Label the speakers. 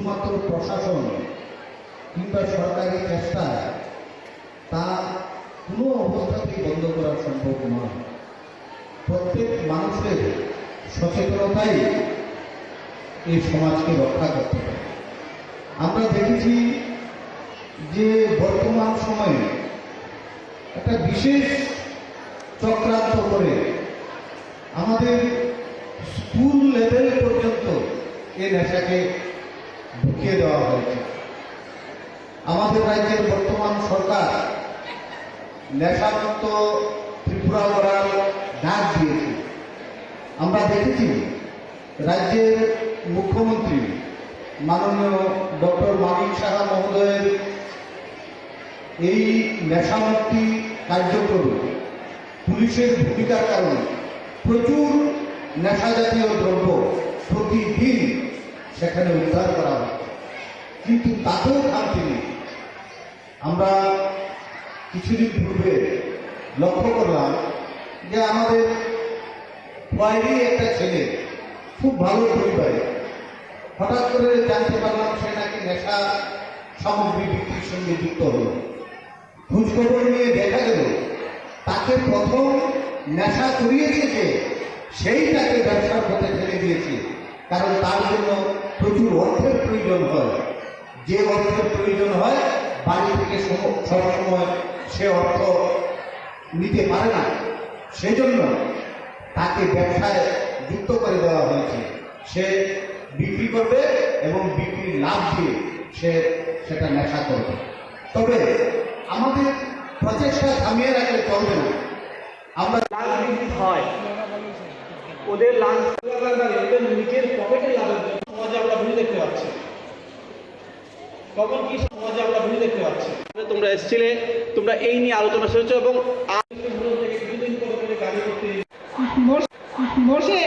Speaker 1: শুধুমাত্র প্রশাসন কিংবা সরকারি চেষ্টায় তা কোনো অবস্থাতেই বন্ধ করা সম্ভব নয়। প্রত্যেক মানুষের সচেতনতাই এই সমাজকে রক্ষা করতে পারে। আমরা দেখেছি যে বর্তমান সময়ে একটা বিশেষ চক্রান্ত করে আমাদের স্কুল লেভেল পর্যন্ত এই নেশাকে ঢুকিয়ে দেওয়া হয়েছে। আমাদের রাজ্যের বর্তমান সরকার নেশামুক্ত ত্রিপুরা করার ডাক দিয়েছে। আমরা দেখেছি রাজ্যের মুখ্যমন্ত্রী মাননীয় ডক্টর মানিক সাহা মহোদয়ের এই নেশামুক্তি কার্যক্রমে পুলিশের ভূমিকার কারণে প্রচুর নেশা জাতীয় দ্রব্য প্রতিদিন সেখানে উদ্ধার করা হয়, কিন্তু তাতেও খামতি নেই। আমরা কিছুদিন পূর্বে লক্ষ্য করলাম যে আমাদের বাইরে একটা ছেলে খুব ভালো পরিবারে, হঠাৎ করে জানতে পারলাম সে নাকি নেশা সামগ্রী বিক্রির সঙ্গে যুক্ত হল। খোঁজখবর নিয়ে দেখা গেল তাকে প্রথম নেশা করিয়েছে যে সেই তাকে ব্যবসার পথে ফেলে দিয়েছে, কারণ তার জন্য প্রচুর অর্থের প্রয়োজন হয়। যে অর্থের প্রয়োজন হয় বাড়ি থেকে সবসময় সে অর্থ নিতে পারে না, সেজন্য তাকে ব্যবসায় যুক্ত করে দেওয়া হয়েছে। সে বিক্রি করবে এবং বিক্রির লাভ দিয়ে সে সেটা নেশা করবে। তবে আমাদের প্রচেষ্টা থামিয়ে রাখলে চলবে না। আমরা
Speaker 2: লাঞ্চ বিক্রি হয়, ওদের লাঞ্চ ওদের নিজের পকেটে লাভের জন্য সমাজে আমরা ভুল দেখতে পাচ্ছি। কখন কি সমাজে আমরা ভুল দেখতে পাচ্ছি। তোমরা এসেছিলে, তোমরা এই নিয়ে আলোচনা করেছো এবং কিছুদিন করে গাড়ি করতে বসে